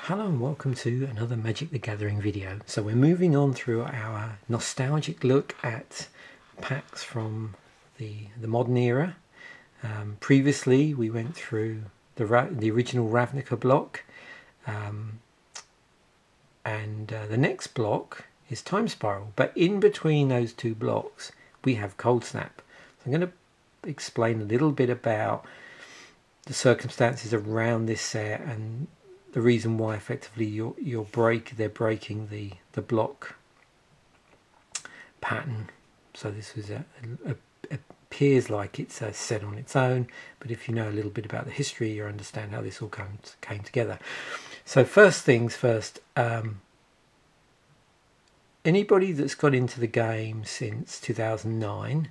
Hello and welcome to another Magic the Gathering video. So we're moving on through our nostalgic look at packs from the modern era. Previously we went through the original Ravnica block, and the next block is Time Spiral, but in between those two blocks we have Coldsnap. So I'm going to explain a little bit about the circumstances around this set and the reason why effectively they're breaking the block pattern. So this was appears like it's a set on its own, but if you know a little bit about the history, you understand how this all came together. So first things first, anybody that's got into the game since 2009,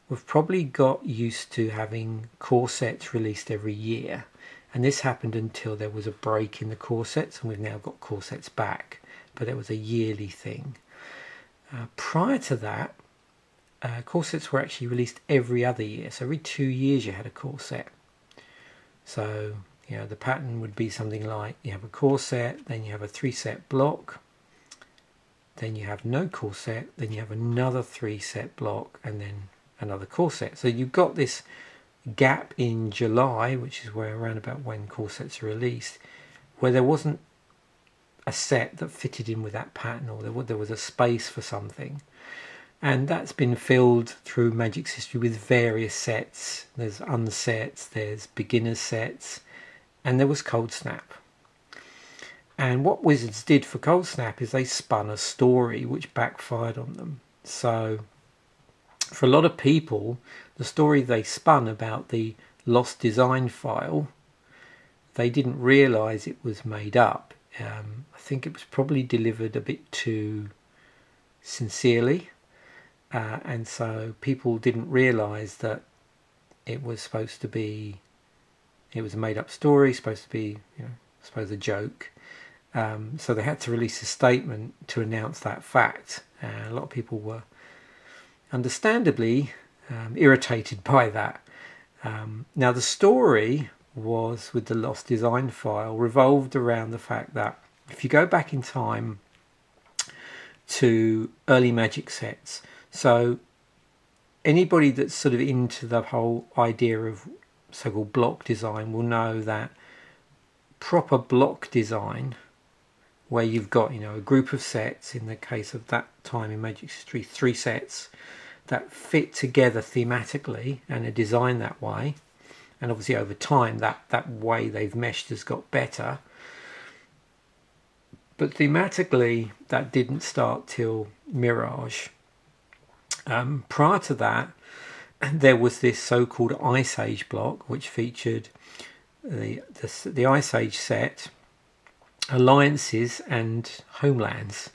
we've probably got used to having core sets released every year. And this happened until there was a break in the core sets, and we've now got core sets back. But it was a yearly thing. Prior to that, core sets were actually released every other year. So every 2 years you had a core set. So, you know, the pattern would be something like you have a core set, then you have a 3-set block, then you have no core set, then you have another 3-set block, and then another core set. So you've got this gap in July, which is where around about when core sets are released, where there wasn't a set that fitted in with that pattern, or there was a space for something, and that's been filled through Magic's history with various sets. There's unsets, there's beginners sets, and there was Coldsnap. And what Wizards did for Coldsnap is they spun a story which backfired on them. So for a lot of people, the story they spun about the lost design file, they didn't realise it was made up. I think it was probably delivered a bit too sincerely, and so people didn't realise that it was supposed to be, it was a made up story, supposed to be, you know, I suppose a joke. So they had to release a statement to announce that fact. A lot of people were understandably irritated by that. Now the story was with the lost design file revolved around the fact that if you go back in time to early Magic sets, so anybody that's sort of into the whole idea of so-called block design will know that proper block design, where you've got, you know, a group of sets, in the case of that time in Magic's history, 3 sets that fit together thematically and are designed that way, and obviously over time that way they've meshed has got better, but thematically that didn't start till Mirage. Prior to that, there was this so-called Ice Age block which featured the Ice Age set, alliances and homelands.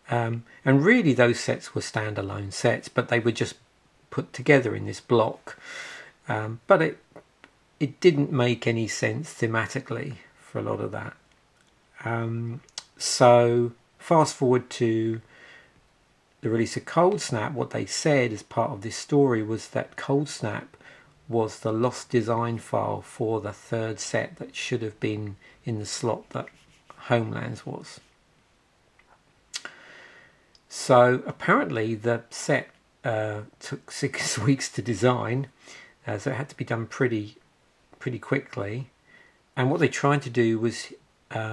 And really those sets were standalone sets, but they were just put together in this block. But it didn't make any sense thematically for a lot of that. So fast forward to the release of Coldsnap, what they said as part of this story was that Coldsnap was the lost design file for the 3rd set that should have been in the slot that Homelands was. So apparently the set took 6 weeks to design, so it had to be done pretty quickly. And what they tried to do was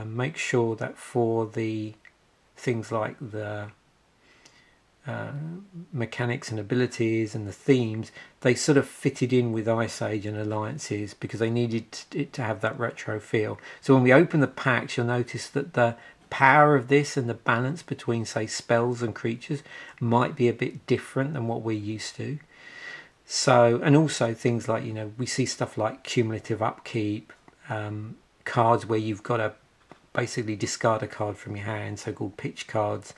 make sure that for the things like the mechanics and abilities and the themes, they sort of fitted in with Ice Age and alliances because they needed it to have that retro feel. So when we open the packs, you'll notice that the power of this and the balance between, say, spells and creatures might be a bit different than what we're used to. So, and also things like, you know, we see stuff like cumulative upkeep, cards where you've got to basically discard a card from your hand, so-called pitch cards,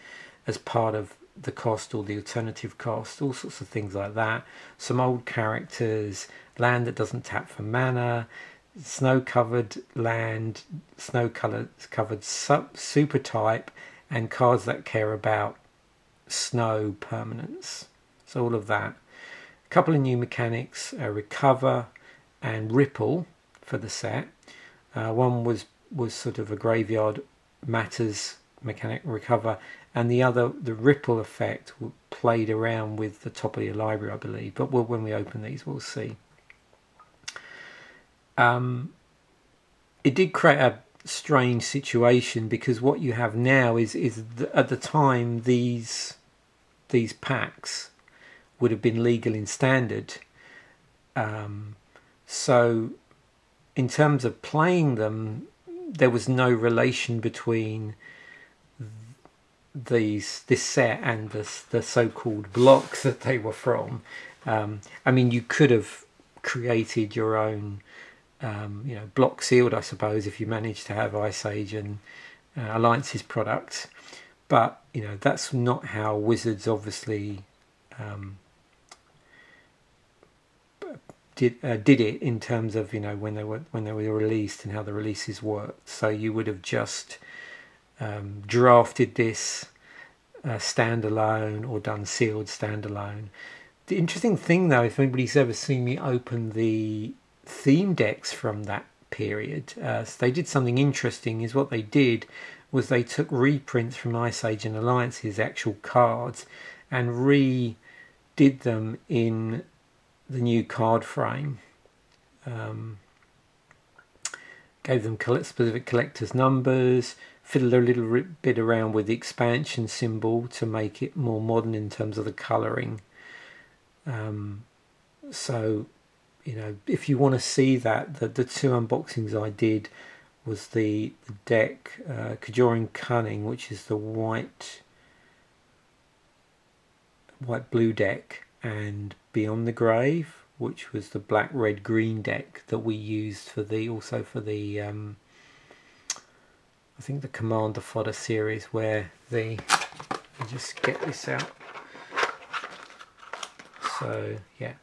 as part of the cost or the alternative cost, all sorts of things like that. Some old characters, land that doesn't tap for mana, snow-covered land, snow-covered super type, and cards that care about snow permanence. So all of that. A couple of new mechanics, recover and ripple for the set. One was sort of a graveyard matters, mechanic recover, and the ripple effect played around with the top of your library, I believe. But when we open these, we'll see. It did create a strange situation, because what you have now is at the time these packs would have been legal in standard. So in terms of playing them, there was no relation between this set and the so-called blocks that they were from. I mean, you could have created your own block sealed, I suppose, if you managed to have Ice Age and Alliance's products, but that's not how Wizards obviously did it in terms of when they were released and how the releases worked. So you would have just drafted this standalone or done sealed standalone. The interesting thing, though, if anybody's ever seen me open the theme decks from that period, so they did something interesting. Is what they did was they took reprints from Ice Age and Alliance's actual cards and redid them in the new card frame. Gave them specific collector's numbers, fiddled a little bit around with the expansion symbol to make it more modern in terms of the colouring. So if you want to see that, the two unboxings I did was the deck Conjuring Cunning, which is the white blue deck, and Beyond the Grave, which was the black red green deck that we used for the I think the Commander Fodder series, where let me just get this out. So yeah,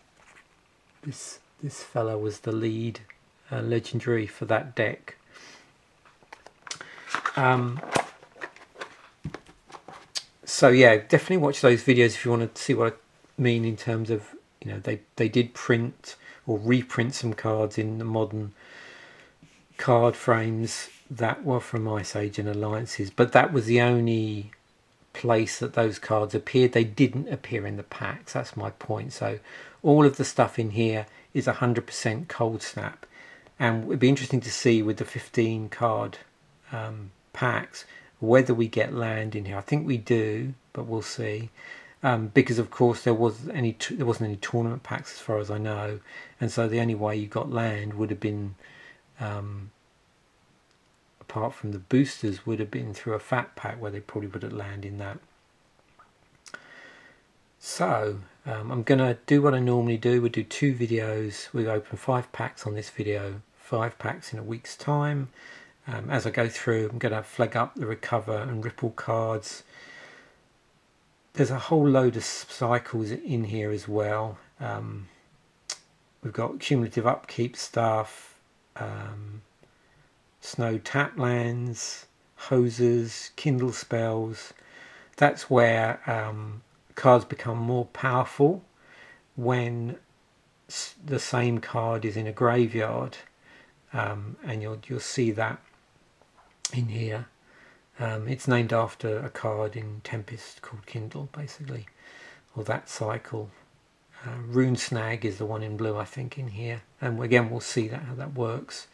this fella was the lead legendary for that deck. So yeah, definitely watch those videos if you want to see what I mean in terms of they did print or reprint some cards in the modern card frames that were from Ice Age and Alliances, but that was the only place that those cards appeared. They didn't appear in the packs. That's my point. So all of the stuff in here is 100% Coldsnap, and it'd be interesting to see with the 15 card packs whether we get land in here. I think we do, but we'll see. Because of course there wasn't any tournament packs as far as I know, and so the only way you got land would have been, apart from the boosters, would have been through a fat pack where they probably would have land in that. So I'm gonna do what I normally do. We'll do 2 videos. We'll open 5 packs on this video, 5 packs in a week's time. As I go through, I'm gonna flag up the recover and ripple cards. There's a whole load of cycles in here as well. We've got cumulative upkeep stuff, snow tap lands, hoses, kindle spells. That's where cards become more powerful when the same card is in a graveyard, and you'll see that in here. It's named after a card in Tempest called Kindle, basically, or that cycle. Rune Snag is the one in blue, I think, in here, and again we'll see how that works.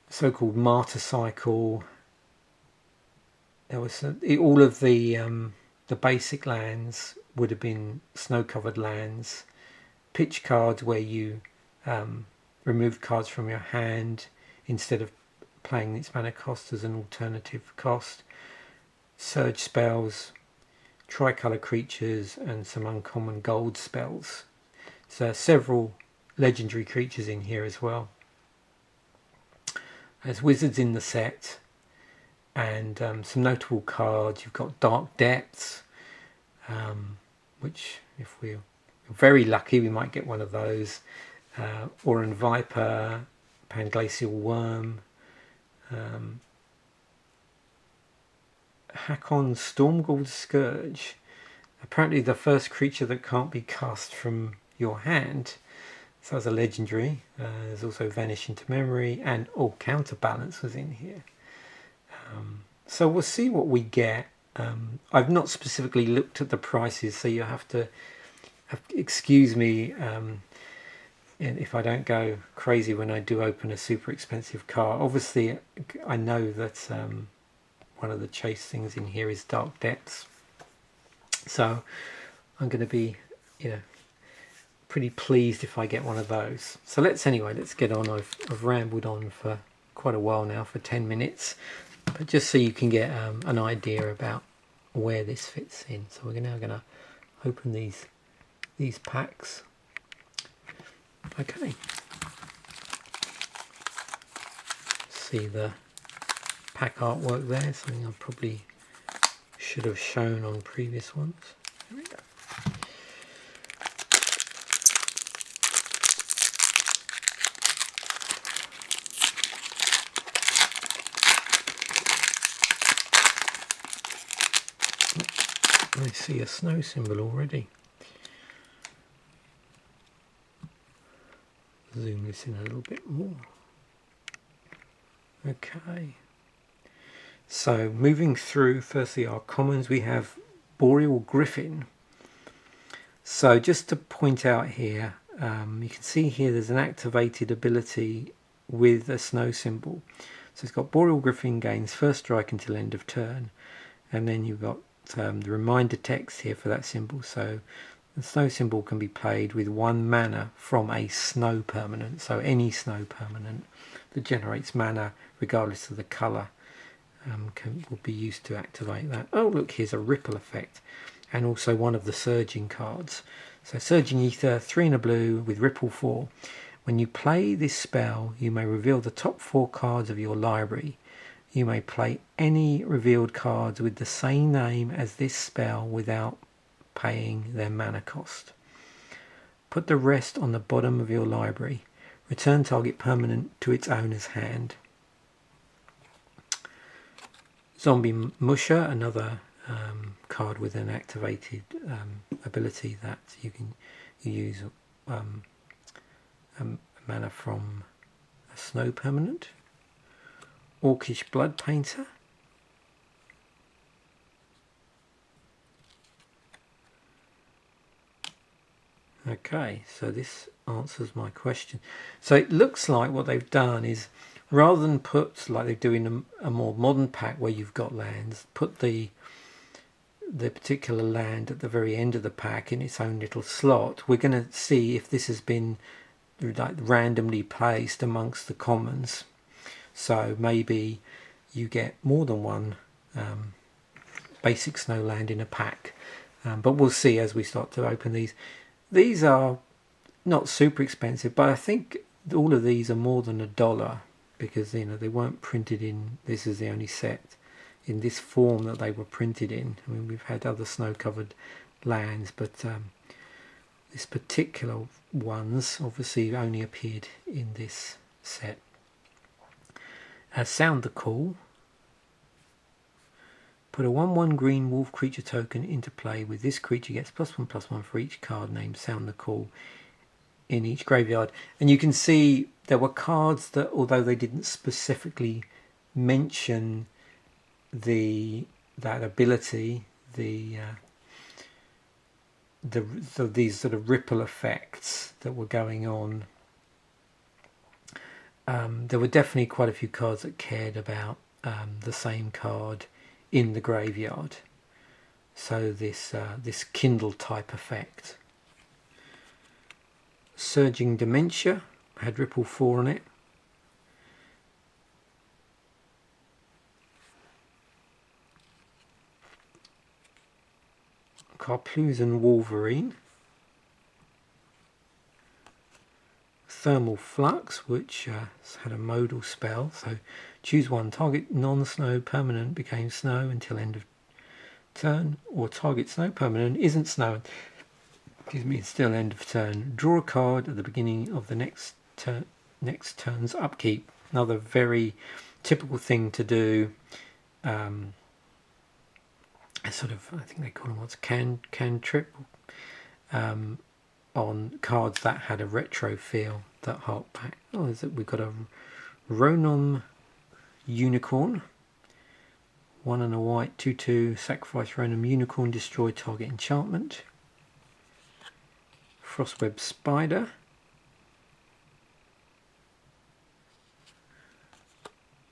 So-called Martyr cycle. There was all of the basic lands would have been snow-covered lands. Pitch cards, where you remove cards from your hand instead of playing its mana cost as an alternative cost. Surge spells, tricolour creatures, and some uncommon gold spells. So several legendary creatures in here as well. There's wizards in the set, and some notable cards. You've got Dark Depths, which if we're very lucky we might get one of those. Auran Viper, Panglacial Worm, Hakon Stormghoul Scourge, apparently the first creature that can't be cast from your hand. So that's a legendary. There's also Vanish into Memory, and Counterbalance was in here. So we'll see what we get. I've not specifically looked at the prices, so you have to excuse me if I don't go crazy when I do open a super expensive car. Obviously, I know that one of the chase things in here is Dark Depths, so I'm going to be, pretty pleased if I get one of those. So let's get on. I've rambled on for quite a while now, for 10 minutes, but just so you can get an idea about where this fits in. So we're now going to open these packs. Okay, see the pack artwork there, something I probably should have shown on previous ones. There we go. I see a snow symbol already. Zoom this in a little bit more. Okay. So moving through, firstly our commons, we have Boreal Griffin. So just to point out here, you can see here there's an activated ability with a snow symbol. So it's got Boreal Griffin gains first strike until end of turn, and then you've got the reminder text here for that symbol. So the snow symbol can be played with 1 mana from a snow permanent, so any snow permanent that generates mana regardless of the colour will be used to activate that. Oh look, here's a ripple effect, and also one of the surging cards. So Surging Ether, 3 and a blue with ripple 4. When you play this spell, you may reveal the top 4 cards of your library. You may play any revealed cards with the same name as this spell without paying their mana cost. Put the rest on the bottom of your library. Return target permanent to its owner's hand. Zombie Musher, another card with an activated ability that you can use mana from a snow permanent. Orcish Blood Painter. Okay, so this answers my question. So it looks like what they've done is, rather than put, like they do in a more modern pack where you've got lands, put the particular land at the very end of the pack in its own little slot. We're going to see if this has been like randomly placed amongst the commons. So maybe you get more than one basic snow land in a pack, but we'll see as we start to open these. These are not super expensive, but I think all of these are more than $1, because they weren't printed in, this is the only set in this form that they were printed in. I mean, we've had other snow covered lands, but this particular ones obviously only appeared in this set. Sound the Call. Put a 1/1 green wolf creature token into play. With this creature gets +1/+1 for each card named Sound the Call in each graveyard. And you can see there were cards that, although they didn't specifically mention that ability, these sort of ripple effects that were going on, there were definitely quite a few cards that cared about the same card in the graveyard. So this Kindle type effect. Surging Dementia had ripple 4 on it. Carplusan Wolverine. Thermal Flux, which had a modal spell, so choose one. Target non-snow permanent became snow until end of turn, or target snow permanent isn't snow, excuse me, it's still end of turn. Draw a card at the beginning of the next turn's upkeep. Another very typical thing to do. A sort of, I think they call them cantrip on cards that had a retro feel that hark back. Oh, is it? We've got a Ronom Unicorn. 1 and a white, 2/2, sacrifice random unicorn, destroy target enchantment. Frostweb Spider.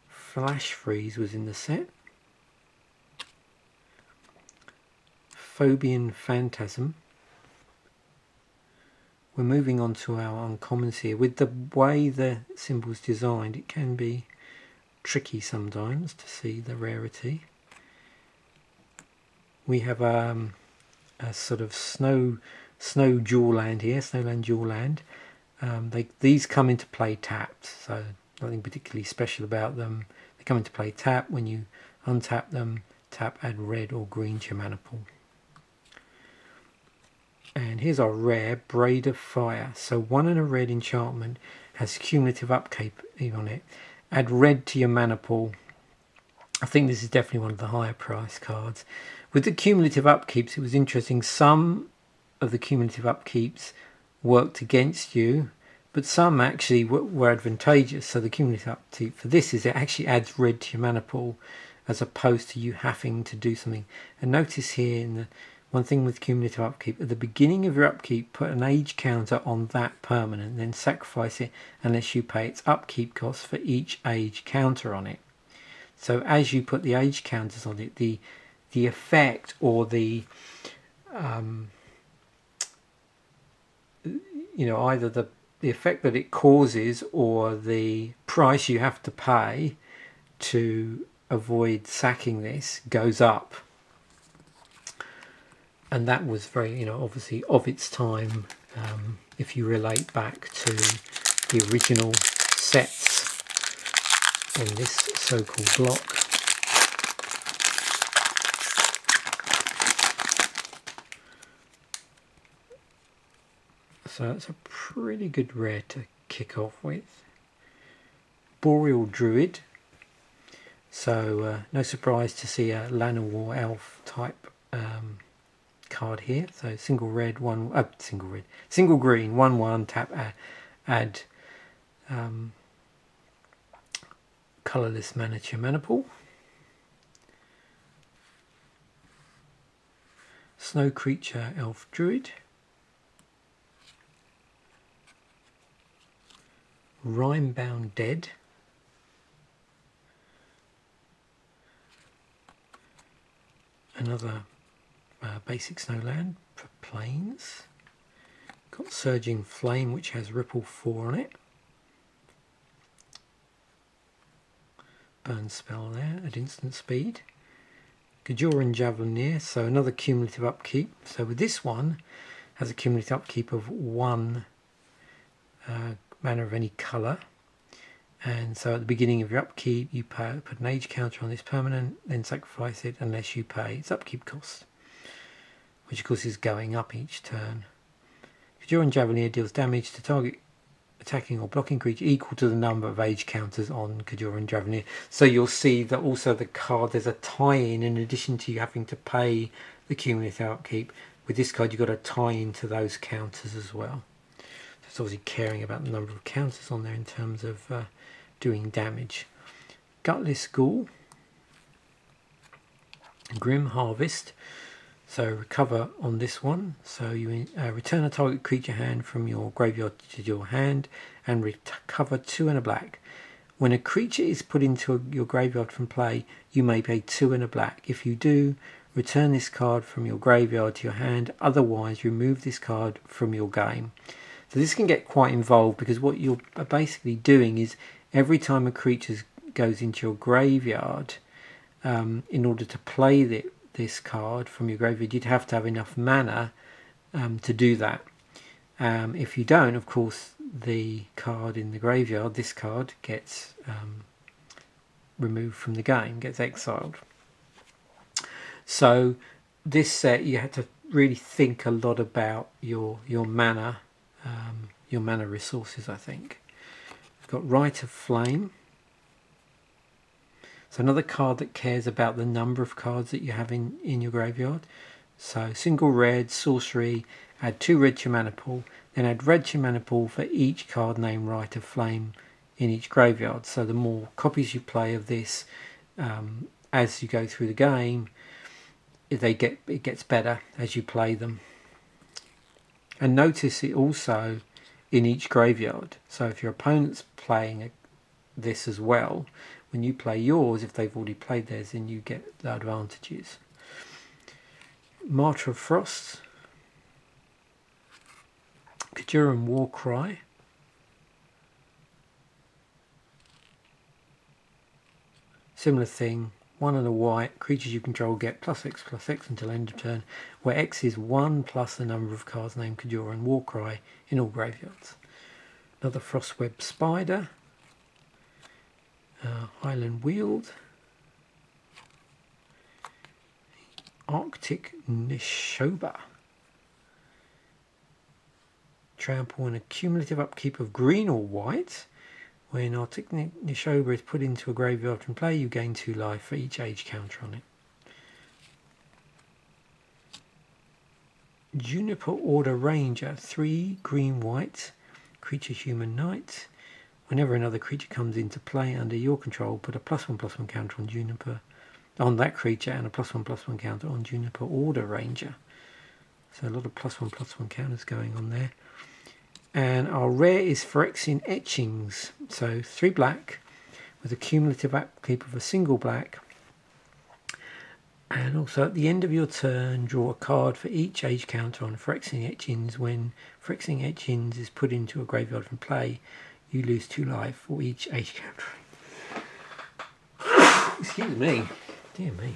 Flash Freeze was in the set. Phobian Phantasm. We're moving on to our uncommons here. With the way the symbol's designed, it can be tricky sometimes to see the rarity. We have a sort of snow jewel land here, snowland jewel land. These come into play tapped, so nothing particularly special about them. They come into play tapped. When you untap them, tap, add red or green to your mana pool. And here's our rare, Braid of Fire. So 1 and a red enchantment, has cumulative upkeep on it. Add red to your mana pool. I think this is definitely one of the higher price cards. With the cumulative upkeeps, it was interesting. Some of the cumulative upkeeps worked against you, but some actually were advantageous. So the cumulative upkeep for this is it actually adds red to your mana pool, as opposed to you having to do something. And notice here in the one thing with cumulative upkeep, at the beginning of your upkeep, put an age counter on that permanent, then sacrifice it unless you pay its upkeep cost for each age counter on it. So as you put the age counters on it, the effect or the either the effect that it causes or the price you have to pay to avoid sacking this goes up. And that was very, obviously of its time, if you relate back to the original sets in this so-called block. So it's a pretty good rare to kick off with. Boreal Druid. So no surprise to see a Llanowar elf type card here. So single green, 1/1, tap, add colourless mana to your mana pool. Snow Creature Elf Druid. Rime-bound Dead. Another basic snowland for plains. Got Surging Flame, which has Ripple 4 on it. Burn spell there at instant speed. Gajoran Javelineer, so another cumulative upkeep. So with this one, has a cumulative upkeep of 1 mana of any colour. And so at the beginning of your upkeep, you put an age counter on this permanent, then sacrifice it unless you pay its upkeep cost, which of course is going up each turn. Gajoran Javelineer deals damage to target attacking or blocking creature equal to the number of age counters on Gajoran Javelineer. So you'll see that also the card, there's a tie-in in addition to you having to pay the cumulative upkeep. With this card, you've got a tie-in to those counters as well. So it's obviously caring about the number of counters on there in terms of doing damage. Gutless Ghoul. Grim Harvest. So recover on this one. So you return a target creature hand from your graveyard to your hand and recover 2 and a black. When a creature is put into your graveyard from play, you may pay 2 and a black. If you do, return this card from your graveyard to your hand. Otherwise, remove this card from your game. So this can get quite involved, because what you're basically doing is every time a creature goes into your graveyard, in order to play this card from your graveyard, you'd have to have enough mana to do that. If you don't, of course, the card in the graveyard, this card, gets removed from the game, gets exiled. So this set, you had to really think a lot about your mana resources, I think. We've got Rite of Flame. So another card that cares about the number of cards that you have in your graveyard. So single red, sorcery, add 2 red to your mana pool, then add red to your mana pool for each card named Rite of Flame in each graveyard. So the more copies you play of this, as you go through the game, it gets better as you play them. And notice it also in each graveyard. So if your opponent's playing this as well, when you play yours, if they've already played theirs, then you get the advantages. Martyr of Frost, Kajuran Warcry, similar thing, 1 and a white, creatures you control get +X/+X until end of turn, where X is 1 plus the number of cards named Kajuran Warcry in all graveyards. Another Frostweb Spider, Highland Weald, Arctic Nishoba, trample and a cumulative upkeep of green or white. When Arctic Nishoba is put into a graveyard from play, you gain 2 life for each age counter on it. Juniper Order Ranger, 3 green white, creature human knight. Whenever another creature comes into play under your control, put a +1/+1 counter on Juniper, on that creature, and a +1/+1 counter on Juniper Order Ranger. So a lot of +1/+1 counters going on there. And our rare is Phyrexian Etchings. So 3 black with a cumulative upkeep of a single black. And also at the end of your turn, draw a card for each age counter on Phyrexian Etchings. When Phyrexian Etchings is put into a graveyard from play, you lose 2 life for each age counter. Excuse me. Dear me.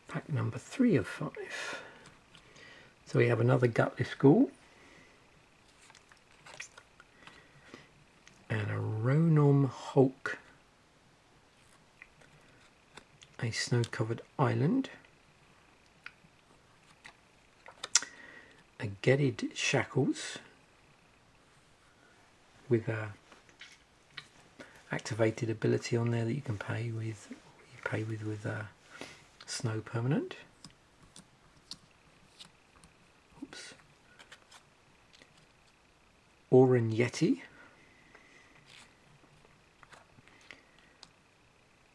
Pack number 3 of 5. So we have another Gutless Ghoul and a Ronom Hulk, a snow-covered island, a Getted Shackles with a activated ability on there that you can pay with. You pay with a snow permanent. Oops. Oran Yeti,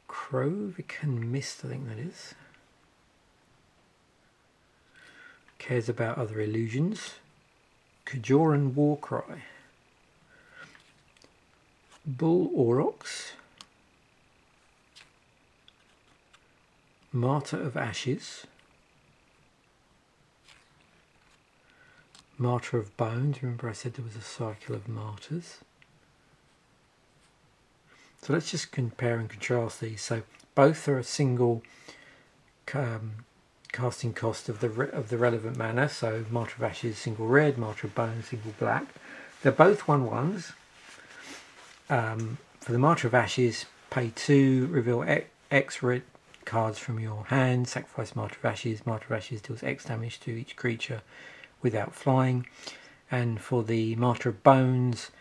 Krovikan Mist, I think that is. Cares about other illusions. Kajuran Warcry, Bull Aurochs, Martyr of Ashes, Martyr of Bones. Remember I said there was a cycle of martyrs. So let's just compare and contrast these. So both are a single casting cost of the relevant mana. So Martyr of Ashes single red, Martyr of Bones single black. They're both 1/1s. For the Martyr of Ashes, pay 2, reveal X red cards from your hand, sacrifice Martyr of Ashes. Martyr of Ashes deals X damage to each creature without flying. And for the Martyr of Bones,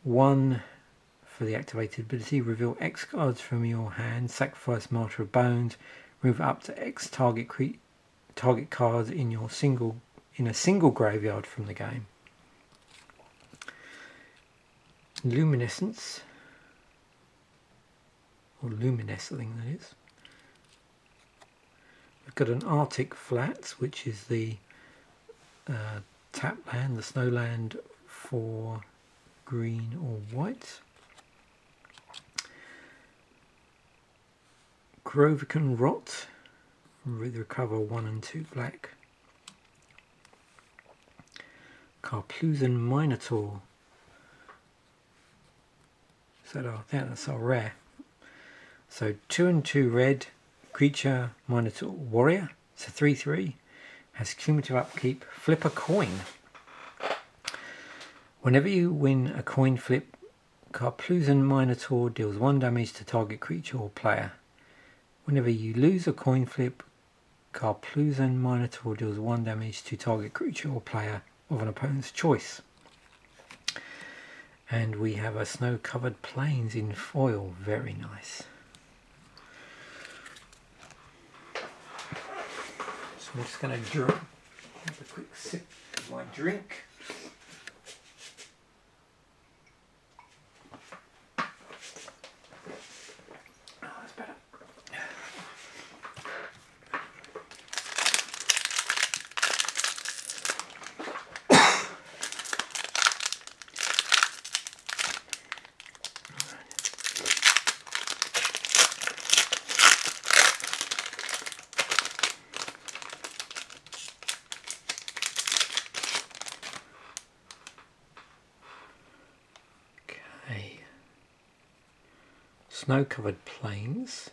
1 for the activated ability, reveal X cards from your hand, sacrifice Martyr of Bones, move up to X target cards in a single graveyard from the game. Luminescence, or Luminous I think that is. We've got an Arctic Flats, which is the tap land, the snow land for green or white. Grovican Rot, with recover 1 and 2 black. Carplusan Minotaur. That's our rare. So 2 and 2 red, creature Minotaur Warrior. It's a 3/3. Has cumulative upkeep. Flip a coin. Whenever you win a coin flip, Carplusan Minotaur deals 1 damage to target creature or player. Whenever you lose a coin flip, Carplusan Minotaur deals 1 damage to target creature or player of an opponent's choice. And we have a snow-covered plains in foil. Very nice. So I'm just going to have a quick sip of my drink. Oh, that's better. Snow-covered plains.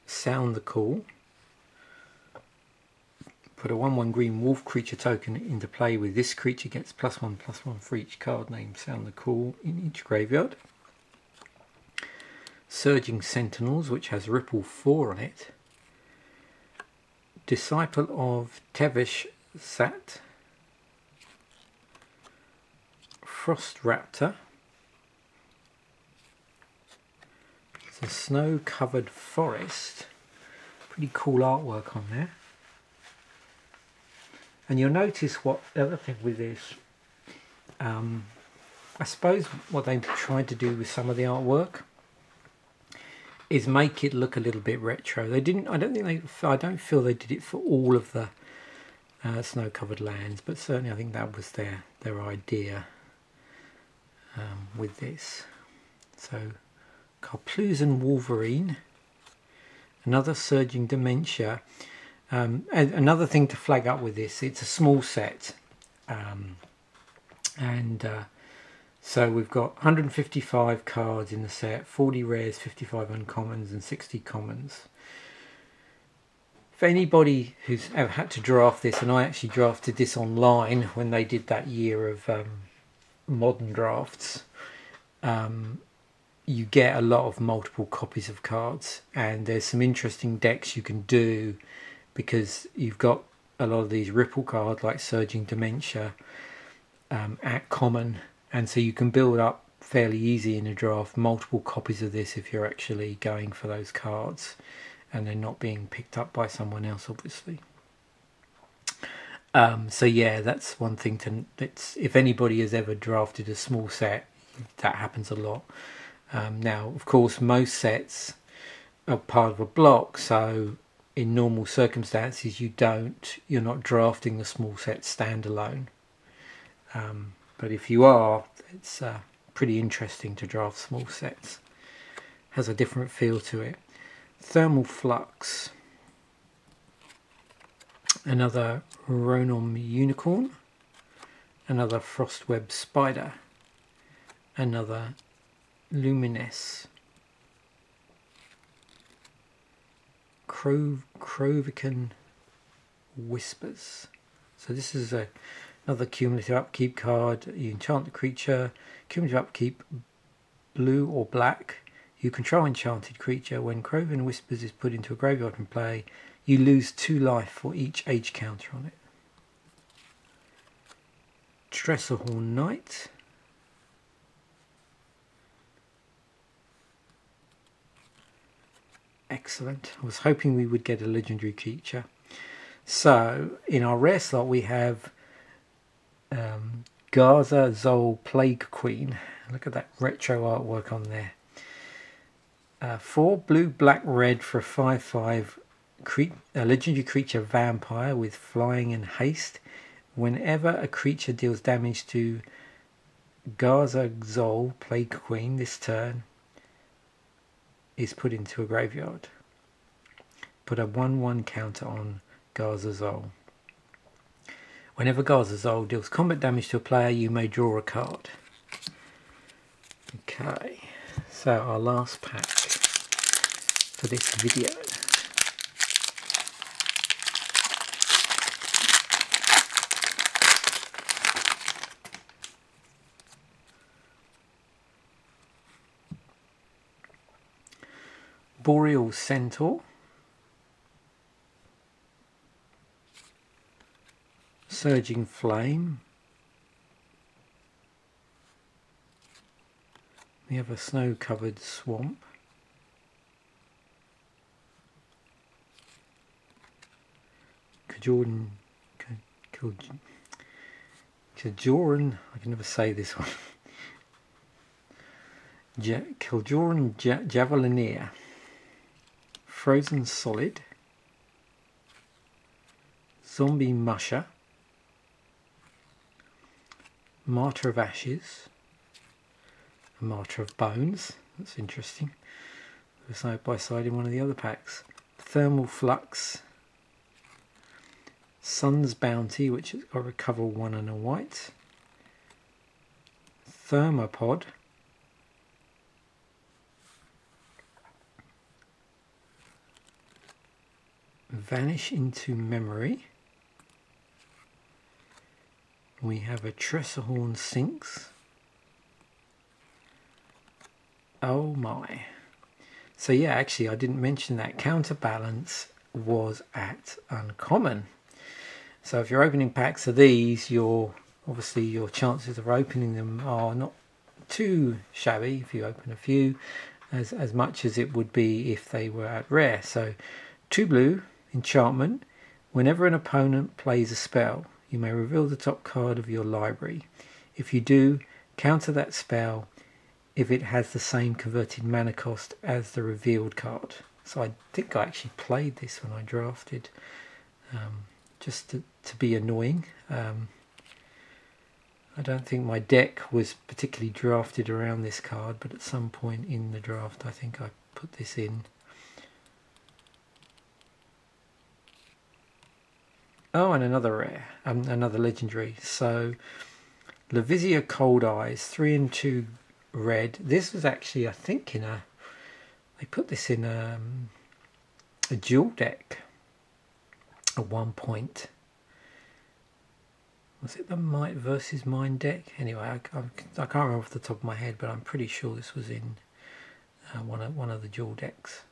Sound the Call. Put a 1/1 green wolf creature token into play with this creature, gets +1/+1 for each card named Sound the Call in each graveyard. Surging Sentinels, which has Ripple 4 on it. Disciple of Tevesh Zat. Frost Raptor. It's a snow-covered forest. Pretty cool artwork on there. And you'll notice what the other thing with this, I suppose what they've tried to do with some of the artwork is make it look a little bit retro. They didn't. I don't feel they did it for all of the snow-covered lands, but certainly I think that was their idea with this. So. Carplusan Wolverine, another Surging Dementia. And another thing to flag up with this, it's a small set, so we've got 155 cards in the set, 40 rares, 55 uncommons and 60 commons. For anybody who's ever had to draft this, and I actually drafted this online when they did that year of modern drafts, you get a lot of multiple copies of cards, and there's some interesting decks you can do because you've got a lot of these ripple cards like Surging Dementia at common, and so you can build up fairly easy in a draft multiple copies of this if you're actually going for those cards and they're not being picked up by someone else, obviously. So yeah, that's one thing if anybody has ever drafted a small set, that happens a lot. Now, of course, most sets are part of a block, so in normal circumstances you're not drafting the small set standalone. But if you are, it's pretty interesting to draft small sets. Has a different feel to it. Thermal Flux. Another Ronom Unicorn. Another Frostweb Spider. Another Lumines. Krovikan Whispers. So this is another cumulative upkeep card. You enchant the creature. Cumulative upkeep, blue or black. You control enchanted creature. When Krovikan Whispers is put into a graveyard and play, you lose 2 life for each age counter on it. Stressorhorn Knight. Excellent. I was hoping we would get a legendary creature. So in our rare slot we have Gaza Zol Plague Queen. Look at that retro artwork on there. 4 blue, black, red for a 5/5 a legendary creature vampire with flying and haste. Whenever a creature deals damage to Gaza Zol Plague Queen this turn, is put into a graveyard. Put a 1/1 counter on Gaza Zol. Whenever Gaza Zol deals combat damage to a player, you may draw a card. Okay, so our last pack for this video. Boreal Centaur. Surging Flame. We have a snow-covered swamp. Kajoran, I can never say this one. Kiljoran Javelineer. Frozen Solid. Zombie Musher. Martyr of Ashes. A Martyr of Bones. That's interesting. Side by side in one of the other packs. Thermal Flux. Sun's Bounty, which has got Recover 1 and a white. Thermopod. Vanish into Memory. We have a Tressorhorn Sinks. Oh my. So yeah, actually I didn't mention that Counterbalance was at uncommon. So if you're opening packs of these, obviously your chances of opening them are not too shabby if you open a few, as much as it would be if they were at rare. So 2 blue, Enchantment. Whenever an opponent plays a spell, you may reveal the top card of your library. If you do, counter that spell if it has the same converted mana cost as the revealed card. So I think I actually played this when I drafted, just to be annoying. I don't think my deck was particularly drafted around this card, but at some point in the draft I think I put this in. Oh, and another rare, another legendary. So Levisia Cold Eyes, 3 and 2 red. This was actually, I think, they put this in a dual deck at one point. Was it the Might versus Mind deck? Anyway, I can't remember off the top of my head, but I'm pretty sure this was in one of the dual decks.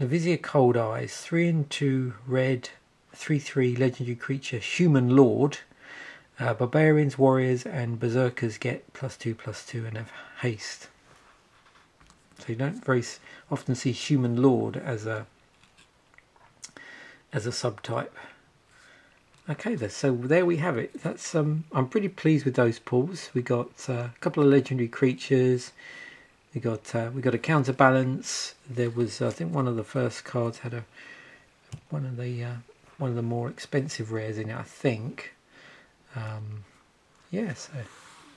Levisia Cold Eyes, 3 and 2 red, 3/3 legendary creature, Human Lord. Barbarians, Warriors and Berserkers get +2/+2 and have haste. So you don't very often see Human Lord as a subtype. Okay, so there we have it. That's I'm pretty pleased with those pulls. We got a couple of legendary creatures. We got a counterbalance. There was, I think, one of the first cards had one of the more expensive rares in it, I think. Yeah, so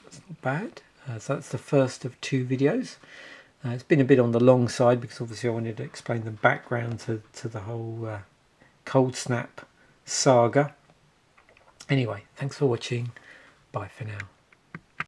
that's not bad. So that's the first of 2 videos. It's been a bit on the long side because obviously I wanted to explain the background to the whole Coldsnap saga. Anyway, thanks for watching. Bye for now.